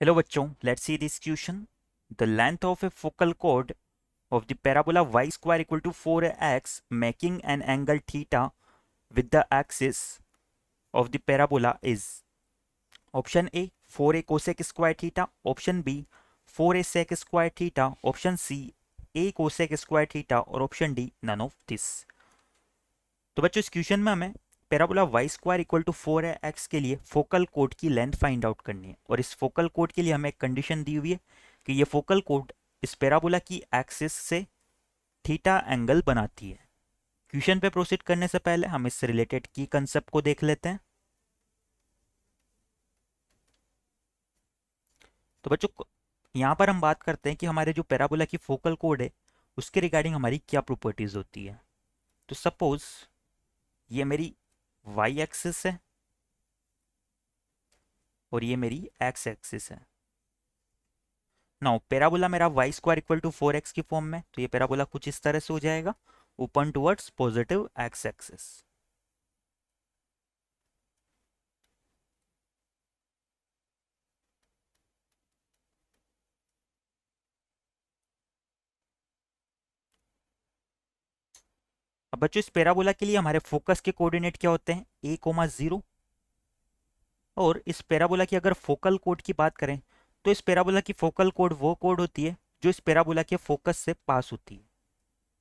Hello बच्चों, let's see this question. The length of a focal chord of the parabola y square equal to 4x making an angle theta with the axis of the parabola is option A 4a cosec square theta, option B 4a sec square theta, option C a cosec square theta और option D none of this. तो बच्चों इस question में हमें parabola Y square equal to 4x के लिए focal कोड की लेंथ फाइंड आउट करनी है और इस फोकल कोड के लिए हमें एक कंडीशन दी हुई है कि ये फोकल कोड इस पैराबोला की एक्सिस से थीटा एंगल बनाती है। क्वेश्चन पे प्रोसीड करने से पहले हम इससे रिलेटेड की कंसेप्ट को देख लेते हैं। तो बच्चों यहाँ पर हम बात करते हैं कि हमारे जो पैराबोला की फोकल कोड है उसके रिगार्डिंग हमारी क्या प्रॉपर्टीज होती है। तो सपोज ये मेरी वाई एक्सिस है और ये मेरी एक्स एक्सिस है। नाउ पैराबोला मेरा Y square equal to 4x की फॉर्म में, तो ये पैराबोला कुछ इस तरह से हो जाएगा, open towards positive x axis. अब बच्चों इस पैराबोला के लिए हमारे फोकस के कोऑर्डिनेट क्या होते हैं, a,0। और इस पैराबोला की अगर फोकल कोड की बात करें तो इस पैराबोला की फोकल कोड वो कोड होती है जो इस पैराबोला के फोकस से पास होती है।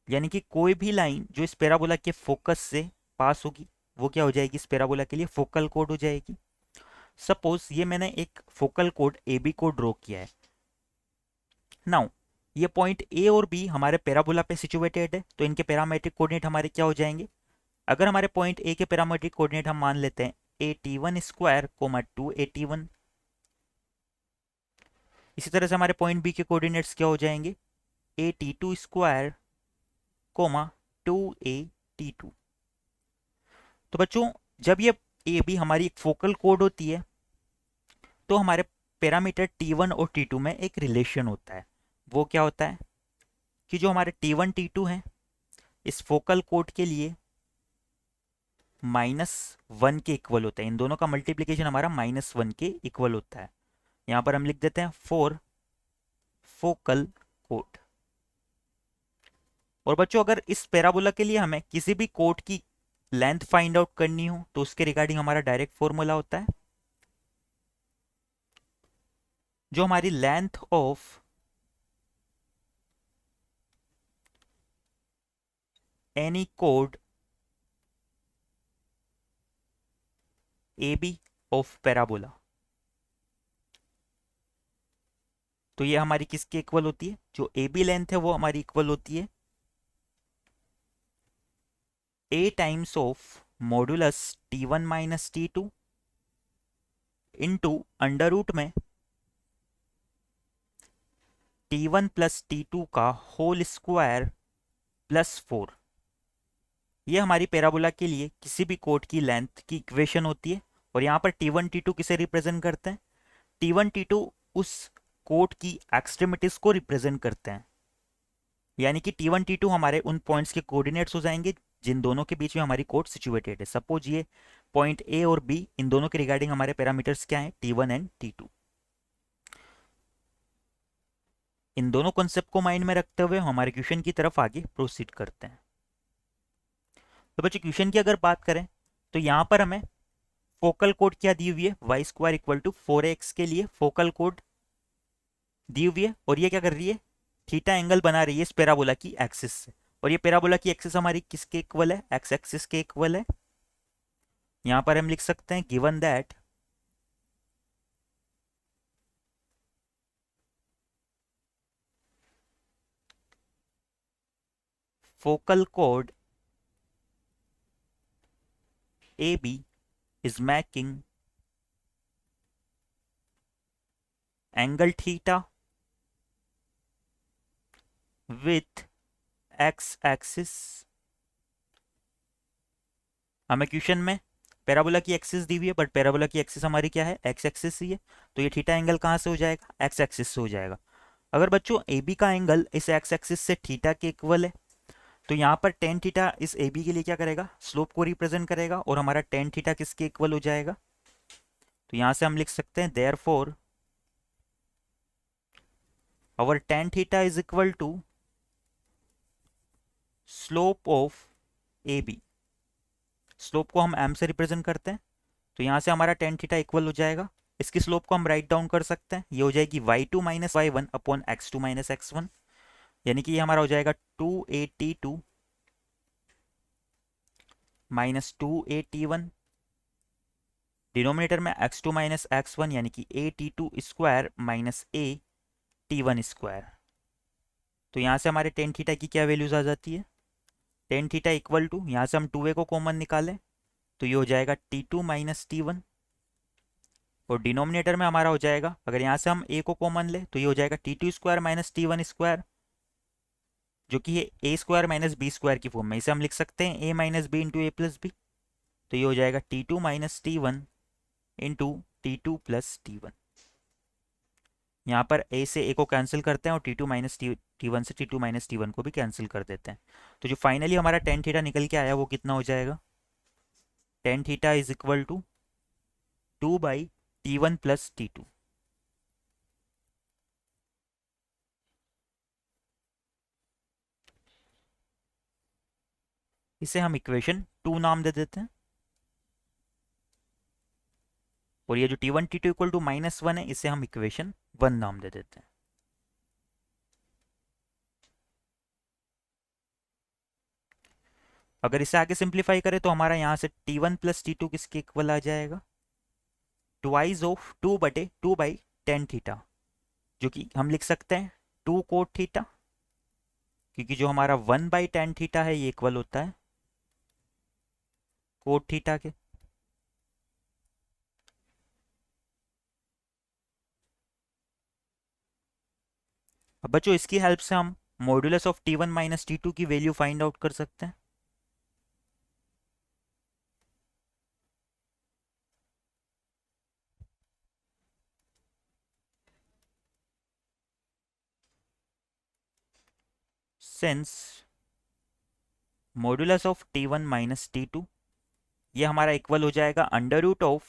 यानी कि कोई भी लाइन जो इस पैराबोला के फोकस से पास होगी वो क्या हो जाएगी, इस पैराबोला के लिए फोकल कोड हो जाएगी। सपोज ये मैंने एक फोकल कोड ए बी को ड्रॉ किया है। नाउ ये पॉइंट ए और बी हमारे पैराबोला पे सिचुएटेड है, तो इनके पैरामेट्रिक कोऑर्डिनेट हमारे क्या हो जाएंगे। अगर हमारे पॉइंट ए के पैरामेट्रिक कोऑर्डिनेट हम मान लेते हैं 81 स्क्वायर कोमा 281, इसी तरह से हमारे पॉइंट बी के कोऑर्डिनेट्स क्या हो जाएंगे 82 स्क्वायर कोमा 282। तो बच्चों जब ये ए बी हमारी एक फोकल कोड होती है तो हमारे पैरामीटर T1 और T2 में एक रिलेशन होता है। वो क्या होता है कि जो हमारे T1 T2 हैं इस फोकल कोड के लिए -1 के इक्वल होता है। इन दोनों का मल्टीप्लीकेशन हमारा -1 के इक्वल होता है। यहां पर हम लिख देते हैं फॉर फोकल कोड। और बच्चों अगर इस पैराबोला के लिए हमें किसी भी कोड की लेंथ फाइंड आउट करनी हो तो उसके रिगार्डिंग हमारा डायरेक्ट फॉर्मूला होता है, जो हमारी लेंथ ऑफ एनी कोड ए बी ऑफ पैराबोला, तो ये हमारी किसके इक्वल होती है, जो ए बी लेंथ है वो हमारी इक्वल होती है a times of modulus T1 minus T2 into under root में T1 प्लस T2 का होल स्क्वायर प्लस 4। ये हमारी पैराबोला के लिए किसी भी कोड की लेंथ की इक्वेशन होती है। और यहाँ पर T1 T2 किसे रिप्रेजेंट करते हैं, T1 T2 उस कोड की एक्सट्रीमिटीज को रिप्रेजेंट करते हैं। यानी कि T1 T2 हमारे उन पॉइंट्स के कोऑर्डिनेट्स हो जाएंगे जिन दोनों के बीच में हमारी कोड सिचुएटेड है। सपोज ये पॉइंट ए और बी, इन दोनों के रिगार्डिंग हमारे पैरामीटर्स क्या हैं, T1 एंड T2। इन दोनों कॉन्सेप्ट को माइंड में रखते हुए हमारे क्वेश्चन की तरफ आगे प्रोसीड करते हैं। तो बच्चों क्वेश्चन की अगर बात करें तो यहाँ पर हमें फोकल कोड क्या दी हुई है, Y square equal to 4x के लिए फोकल कोड दी हुई है और ये क्या कर रही है, थीटा एंगल बना रही है इस पैराबोला की एक्सिस से। और ये पैराबोला की एक्सिस हमारी किसके इक्वल है, एक्स एक्सिस के इक्वल है। यहां पर हम लिख सकते हैं गिवन दैट फोकल कोड A B is making angle theta with x axis। हमें क्वेश्चन में पैराबोला की एक्सिस दी हुई है बट पैराबोला की एक्सिस हमारी क्या है, एक्स एक्सिस ही है, तो ये थीटा एंगल कहाँ से हो जाएगा, एक्स एक्सिस से हो जाएगा। अगर बच्चों ए बी का एंगल इस एक्स एक्सिस से थीटा के इक्वल है तो यहाँ पर टेन थीटा इस ए बी के लिए क्या करेगा, स्लोप को रिप्रेजेंट करेगा और हमारा टेन थीटा किसके इक्वल हो जाएगा। तो यहाँ से हम लिख सकते हैं therefore our tan theta is equal to slope of A B. Slope को हम एम से रिप्रेजेंट करते हैं, तो यहां से हमारा टेन थीटा इक्वल हो जाएगा। इसकी स्लोप को हम राइट डाउन कर सकते हैं, ये हो जाएगी y2 minus Y one upon x2 minus x1, यानी कि ये हमारा हो जाएगा 2a t2 minus 2a t1, denominator में x2 माइनस x1 यानी कि a t2 square minus a t1 square. तो यहाँ से हमारे टेन थीटा की क्या वैल्यूज आ जाती है, टेन थीटा इक्वल टू, यहाँ से हम 2a को कॉमन निकालें तो ये हो जाएगा t2 माइनस t1, और डिनोमिनेटर में हमारा हो जाएगा, अगर यहाँ से हम a को कॉमन ले तो ये हो जाएगा t2 square minus t1 square, जो कि ये a square minus B square की फॉर्म में। इसे हम लिख सकते हैं a minus B into A plus B, तो ये हो जाएगा t2 minus t1 into t2 plus t1। यहाँ पर a से a को कैंसिल करते हैं और t2 माइनस t1 से t2 माइनस t1 को भी कैंसिल कर देते हैं। तो जो फाइनली हमारा टेन थीटा निकल के आया वो कितना हो जाएगा, tan theta is equal to 2/t1 plus t2। इसे हम इक्वेशन 2 नाम दे देते हैं, और ये जो t1 t2 इक्वल टू -1 है इसे हम इक्वेशन 1 नाम दे देते हैं। अगर इसे आगे सिंप्लीफाई करें तो हमारा यहां से t1 प्लस t2 किसके इक्वल आ जाएगा, ट्वाइस ऑफ 2/2/tan थीटा, जो कि हम लिख सकते हैं 2 कोट थीटा, क्योंकि जो हमारा 1/tan थीटा है ये इक्वल होता है कोट थीटा के। अब बच्चों इसकी हेल्प से हम modulus of t1 minus t2 की वैल्यू फाइंड आउट कर सकते हैं। Since modulus of t1 minus t2 ये हमारा इक्वल हो जाएगा under root of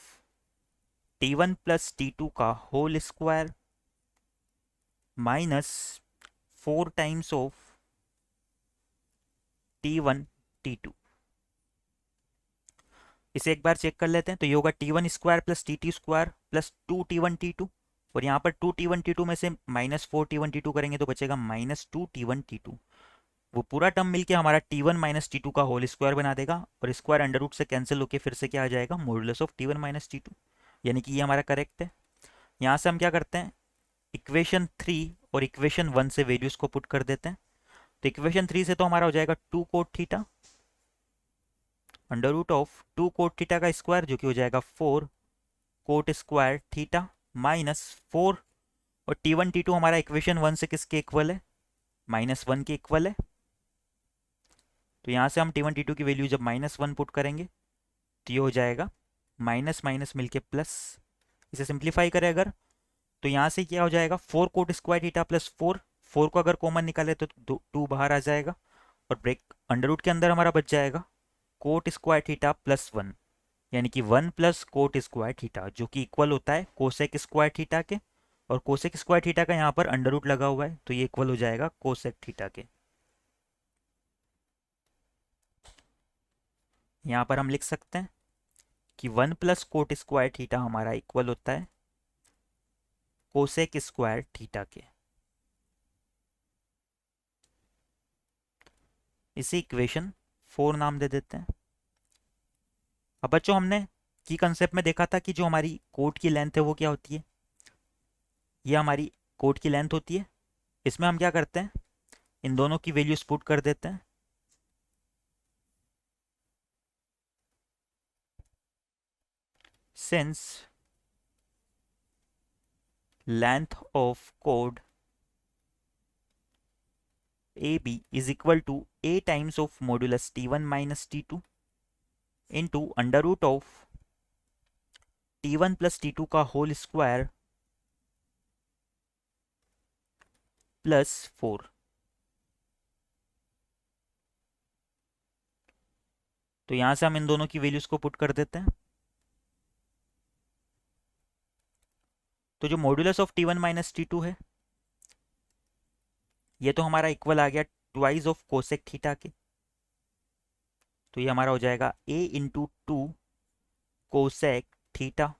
t1 plus t2 का whole square minus 4 times of t1 t2। इसे एक बार चेक कर लेते हैं, तो ये होगा t1 square plus T square plus 2t1 t2, और यहाँ पर 2t1 t2 में से -4t1 t2 करेंगे तो बचेगा -2t1 t2। वो पूरा टर्म मिलके हमारा t1 माइनस टी का होल स्क्वायर बना देगा, और स्क्वायर अंडर रूट से कैंसिल होकर फिर से क्या आ जाएगा, modulus of t1 minus T, यानी कि ये हमारा करेक्ट है। यहाँ से हम क्या करते हैं, इक्वेशन 3 और इक्वेशन 1 से वैल्यूज को पुट कर देते हैं। तो इक्वेशन 3 से तो हमारा हो जाएगा 2 cot theta under root of 2 cot theta का स्क्वायर, जो कि हो जाएगा 4 कोट स्क्वायर थीटा माइनस 4, और t1 t2 हमारा इक्वेशन 1 से किसके इक्वल है, -1 के इक्वल है। तो यहाँ से हम t1 t2 की वैल्यू जब -1 पुट करेंगे तो ये हो जाएगा माइनस माइनस मिलके प्लस। इसे सिंप्लीफाई करें अगर, तो यहाँ से क्या हो जाएगा 4 कोट स्क्वायर थीटा प्लस 4 को अगर कॉमन निकाले तो 2 बाहर आ जाएगा, और ब्रेक अंडर रूट के अंदर हमारा बच जाएगा कोट स्क्वायर थीटा प्लस 1, यानी कि 1 प्लस कोट स्क्वायर थीटा, जो कि इक्वल होता है कोसेक स्क्वायर थीटा के, और कोसेक स्क्वायर थीटा का यहाँ पर अंडर रूट लगा हुआ है तो ये इक्वल हो जाएगा कोसेक थीटा के। यहाँ पर हम लिख सकते हैं कि 1 प्लस कोट स्क्वायर थीटा हमारा इक्वल होता है कोसेक स्क्वायर थीटा के। इसे इक्वेशन 4 नाम दे देते हैं। अब बच्चों हमने की कंसेप्ट में देखा था कि जो हमारी कोट की लेंथ है वो क्या होती है, ये हमारी कोट की लेंथ होती है। इसमें हम क्या करते हैं, इन दोनों की वैल्यूज पुट कर देते हैं। Since length of code AB is equal to A times of modulus T1 minus T2 into under root of T1 plus T2 का होल स्क्वायर प्लस 4। तो यहां से हम इन दोनों की वैल्यूज को पुट कर देते हैं। तो जो modulus of T1 minus T2 है ये तो हमारा इक्वल आ गया ट्वाइस ऑफ कोसेक थीटा के, तो ये हमारा हो जाएगा a इंटू 2 कोसेक थीटा।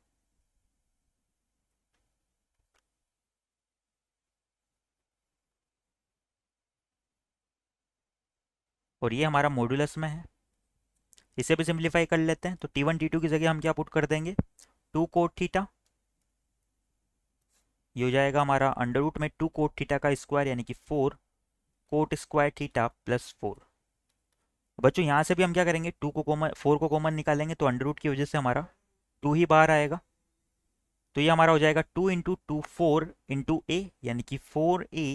और ये हमारा मॉड्यूलस में है। इसे भी सिंप्लीफाई कर लेते हैं, तो T1 T2 की जगह हम क्या पुट कर देंगे, 2 कोट थीटा। ये हो जाएगा हमारा अंडर रूट में 2 कोट थीटा का स्क्वायर यानी कि 4 कोट स्क्वायर थीटा प्लस 4। बच्चों यहाँ से भी हम क्या करेंगे, 2 को कॉमन 4 को कॉमन निकालेंगे, तो अंडर रूट की वजह से हमारा 2 ही बाहर आएगा। तो ये हमारा हो जाएगा 2 इंटू 2 4 इंटू ए यानी कि 4a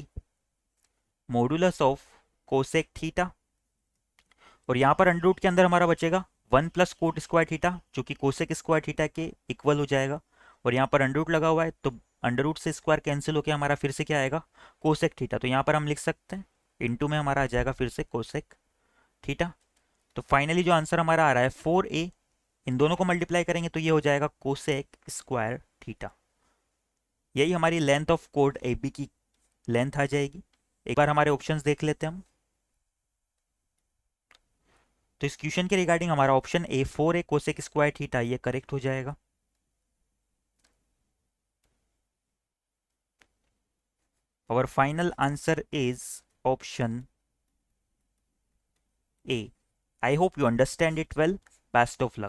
modulus of cosec theta. और यहाँ पर अंडर रूट के अंदर हमारा बचेगा 1 प्लस कोट स्क्वायर थीटा जो कि कोसेक स्क्वायर थीटा के इक्वल हो जाएगा। और यहाँ पर अंडर रूट लगा हुआ है तो अंडर रूट से स्क्वायर कैंसिल होकर हमारा फिर से क्या आएगा, कोसेक थीटा। तो यहाँ पर हम लिख सकते हैं इंटू में हमारा आ जाएगा फिर से कोसेक थीटा। तो फाइनली जो आंसर हमारा आ रहा है 4a, इन दोनों को मल्टीप्लाई करेंगे तो ये हो जाएगा कोसेक स्क्वायर थीटा। यही हमारी लेंथ ऑफ कोड ए बी की लेंथ आ जाएगी। एक बार हमारे ऑप्शंस देख लेते हैं हम। तो इस क्वेश्चन के रिगार्डिंग हमारा option A 4a cosec square theta ये करेक्ट हो जाएगा। Our final answer is option A. I hope you understand it well. Best of luck.